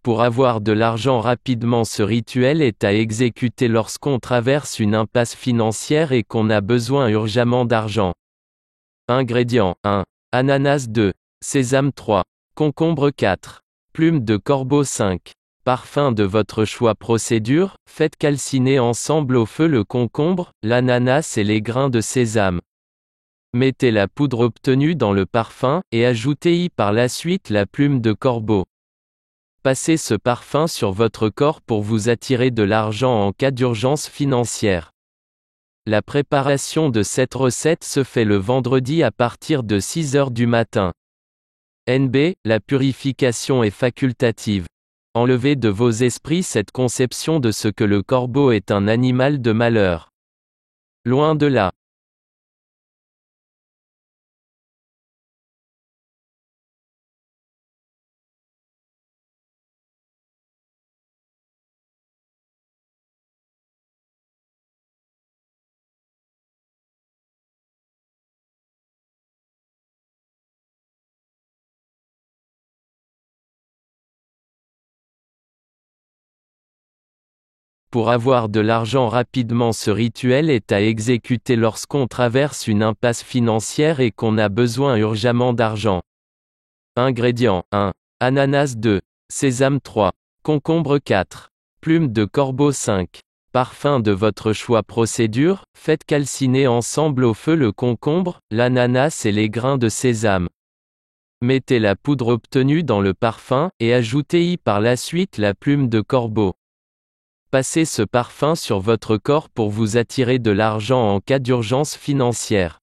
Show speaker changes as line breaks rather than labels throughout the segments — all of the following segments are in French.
Pour avoir de l'argent rapidement, ce rituel est à exécuter lorsqu'on traverse une impasse financière et qu'on a besoin urgemment d'argent. Ingrédients 1. Ananas 2. Sésame 3. Concombre 4. Plume de corbeau 5. Parfum de votre choix. Procédure: faites calciner ensemble au feu le concombre, l'ananas et les grains de sésame. Mettez la poudre obtenue dans le parfum, et ajoutez-y par la suite la plume de corbeau. Passez ce parfum sur votre corps pour vous attirer de l'argent en cas d'urgence financière. La préparation de cette recette se fait le vendredi à partir de 6 heures du matin. NB, la purification est facultative. Enlevez de vos esprits cette conception de ce que le corbeau est un animal de malheur. Loin de là. Pour avoir de l'argent rapidement, ce rituel est à exécuter lorsqu'on traverse une impasse financière et qu'on a besoin urgemment d'argent. Ingrédients 1. Ananas 2. Sésame 3. Concombre 4. Plume de corbeau 5. Parfum de votre choix. Procédure: faites calciner ensemble au feu le concombre, l'ananas et les grains de sésame. Mettez la poudre obtenue dans le parfum, et ajoutez-y par la suite la plume de corbeau. Passez ce parfum sur votre corps pour vous attirer de l'argent en cas d'urgence financière.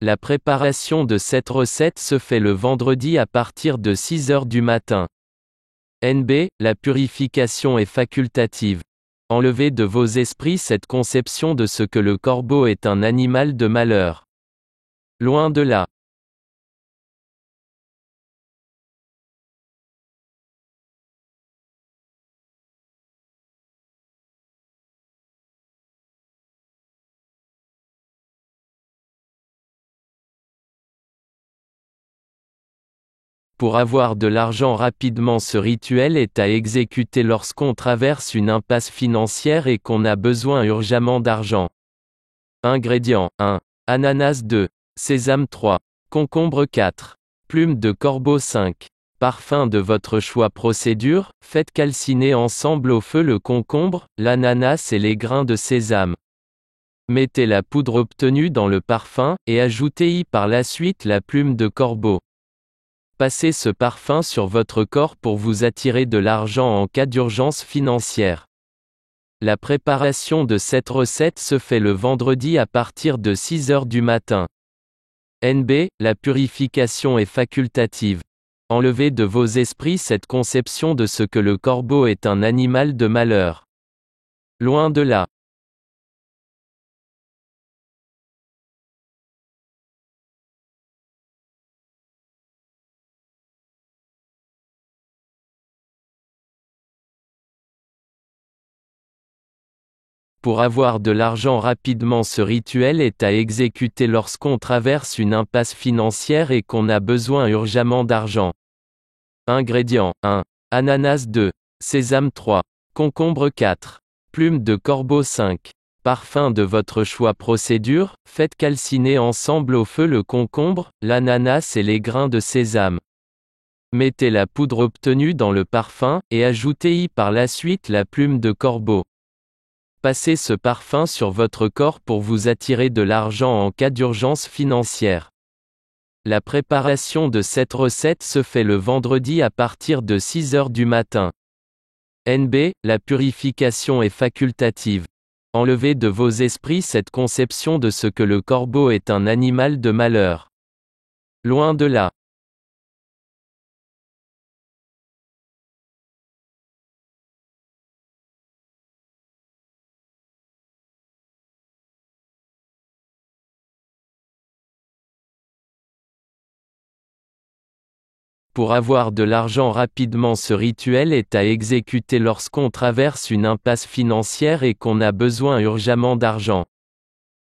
La préparation de cette recette se fait le vendredi à partir de 6 heures du matin. NB, la purification est facultative. Enlevez de vos esprits cette conception de ce que le corbeau est un animal de malheur. Loin de là. Pour avoir de l'argent rapidement, ce rituel est à exécuter lorsqu'on traverse une impasse financière et qu'on a besoin urgemment d'argent. Ingrédients 1. Ananas 2. Sésame 3. Concombre 4. Plume de corbeau 5. Parfum de votre choix. Procédure: faites calciner ensemble au feu le concombre, l'ananas et les grains de sésame. Mettez la poudre obtenue dans le parfum, et ajoutez-y par la suite la plume de corbeau. Passez ce parfum sur votre corps pour vous attirer de l'argent en cas d'urgence financière. La préparation de cette recette se fait le vendredi à partir de 6 heures du matin. NB, la purification est facultative. Enlevez de vos esprits cette conception de ce que le corbeau est un animal de malheur. Loin de là. Pour avoir de l'argent rapidement, ce rituel est à exécuter lorsqu'on traverse une impasse financière et qu'on a besoin urgemment d'argent. Ingrédients 1. Ananas 2. Sésame 3. Concombre 4. Plume de corbeau 5. Parfum de votre choix. Procédure: faites calciner ensemble au feu le concombre, l'ananas et les grains de sésame. Mettez la poudre obtenue dans le parfum, et ajoutez-y par la suite la plume de corbeau. Passez ce parfum sur votre corps pour vous attirer de l'argent en cas d'urgence financière. La préparation de cette recette se fait le vendredi à partir de 6 heures du matin. NB, la purification est facultative. Enlevez de vos esprits cette conception de ce que le corbeau est un animal de malheur. Loin de là. Pour avoir de l'argent rapidement, ce rituel est à exécuter lorsqu'on traverse une impasse financière et qu'on a besoin urgemment d'argent.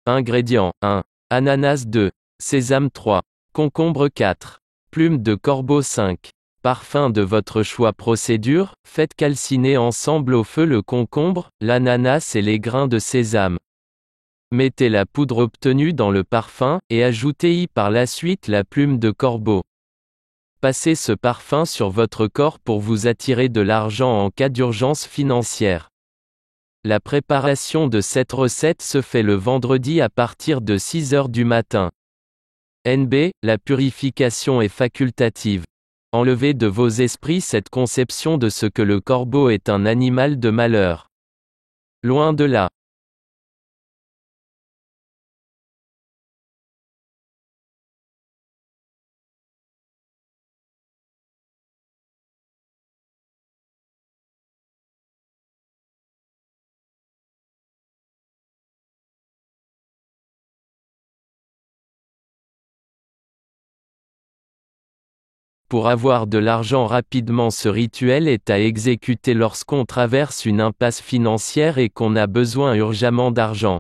Ingrédients 1. Ananas 2. Sésame 3. Concombre 4. Plume de corbeau 5. Parfum de votre choix. Procédure: faites calciner ensemble au feu le concombre, l'ananas et les grains de sésame. Mettez la poudre obtenue dans le parfum, et ajoutez-y par la suite la plume de corbeau. Passez ce parfum sur votre corps pour vous attirer de l'argent en cas d'urgence financière. La préparation de cette recette se fait le vendredi à partir de 6 heures du matin. NB, la purification est facultative. Enlevez de vos esprits cette conception de ce que le corbeau est un animal de malheur. Loin de là. Pour avoir de l'argent rapidement, ce rituel est à exécuter lorsqu'on traverse une impasse financière et qu'on a besoin urgemment d'argent.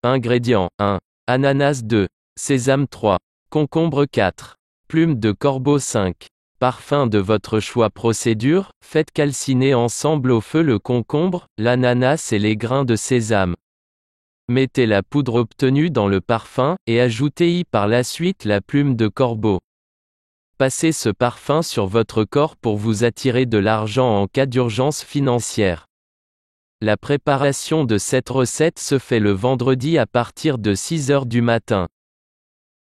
Ingrédients: 1. Ananas 2. Sésame 3. Concombre 4. Plume de corbeau 5. Parfum de votre choix. Procédure: faites calciner ensemble au feu le concombre, l'ananas et les grains de sésame. Mettez la poudre obtenue dans le parfum, et ajoutez-y par la suite la plume de corbeau. Passez ce parfum sur votre corps pour vous attirer de l'argent en cas d'urgence financière. La préparation de cette recette se fait le vendredi à partir de 6 heures du matin.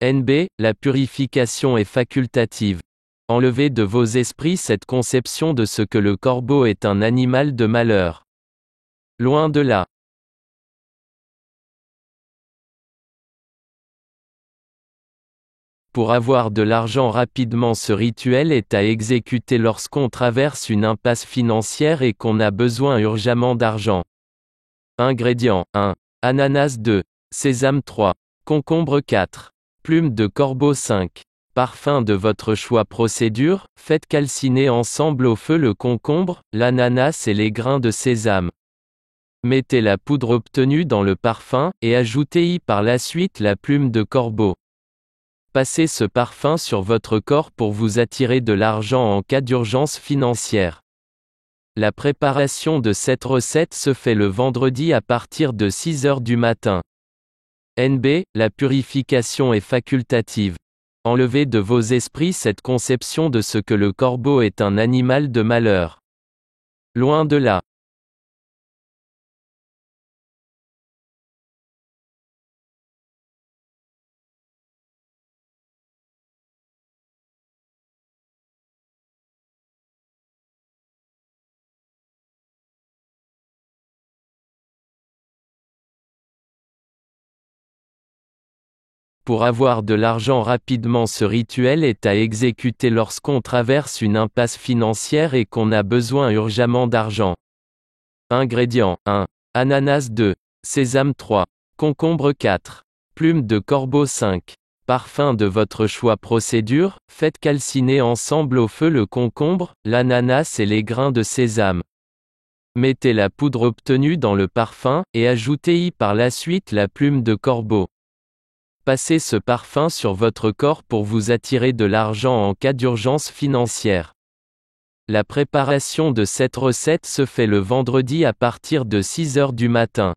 NB, la purification est facultative. Enlevez de vos esprits cette conception de ce que le corbeau est un animal de malheur. Loin de là. Pour avoir de l'argent rapidement, ce rituel est à exécuter lorsqu'on traverse une impasse financière et qu'on a besoin urgemment d'argent. Ingrédients: 1. Ananas 2. Sésame 3. Concombre 4. Plume de corbeau 5. Parfum de votre choix. Procédure: faites calciner ensemble au feu le concombre, l'ananas et les grains de sésame. Mettez la poudre obtenue dans le parfum, et ajoutez-y par la suite la plume de corbeau. Passez ce parfum sur votre corps pour vous attirer de l'argent en cas d'urgence financière. La préparation de cette recette se fait le vendredi à partir de 6 heures du matin. NB, la purification est facultative. Enlevez de vos esprits cette conception de ce que le corbeau est un animal de malheur. Loin de là. Pour avoir de l'argent rapidement, ce rituel est à exécuter lorsqu'on traverse une impasse financière et qu'on a besoin urgemment d'argent. Ingrédients: 1. Ananas 2. Sésame 3. Concombre 4. Plume de corbeau 5. Parfum de votre choix. Procédure: faites calciner ensemble au feu le concombre, l'ananas et les grains de sésame. Mettez la poudre obtenue dans le parfum, et ajoutez-y par la suite la plume de corbeau. Passez ce parfum sur votre corps pour vous attirer de l'argent en cas d'urgence financière. La préparation de cette recette se fait le vendredi à partir de 6 heures du matin.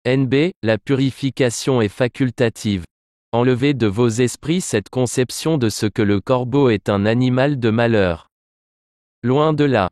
NB, la purification est facultative. Enlevez de vos esprits cette conception de ce que le corbeau est un animal de malheur. Loin de là.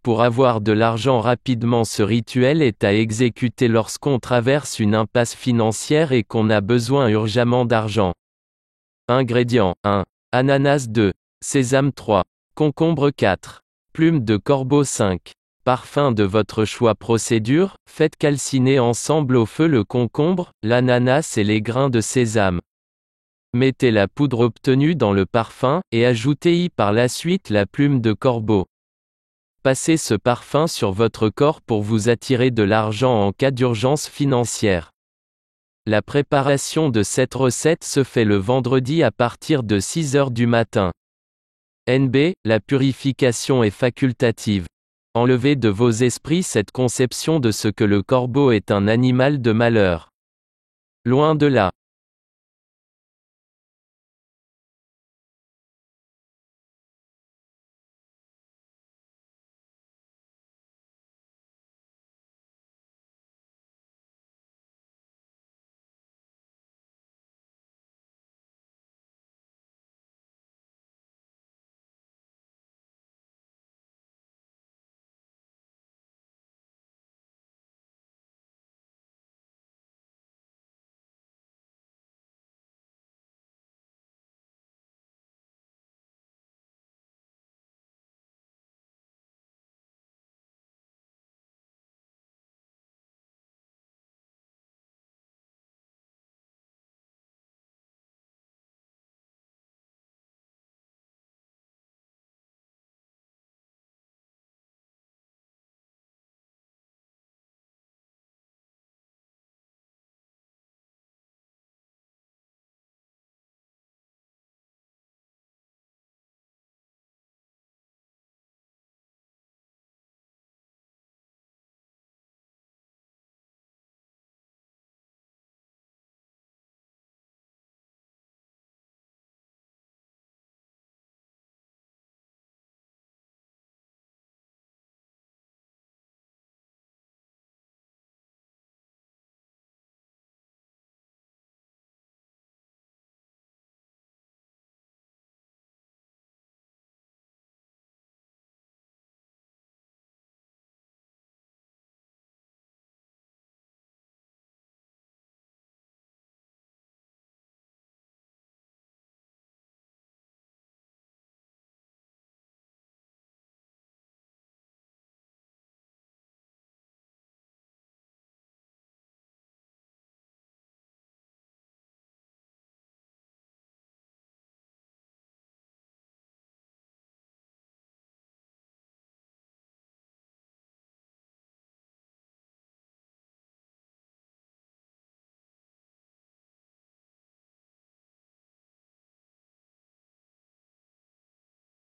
Pour avoir de l'argent rapidement, ce rituel est à exécuter lorsqu'on traverse une impasse financière et qu'on a besoin urgemment d'argent. Ingrédients: 1. Ananas 2. Sésame 3. Concombre 4. Plume de corbeau 5. Parfum de votre choix. Procédure: faites calciner ensemble au feu le concombre, l'ananas et les grains de sésame. Mettez la poudre obtenue dans le parfum, et ajoutez-y par la suite la plume de corbeau. Passez ce parfum sur votre corps pour vous attirer de l'argent en cas d'urgence financière. La préparation de cette recette se fait le vendredi à partir de 6 heures du matin. NB, la purification est facultative. Enlevez de vos esprits cette conception de ce que le corbeau est un animal de malheur. Loin de là.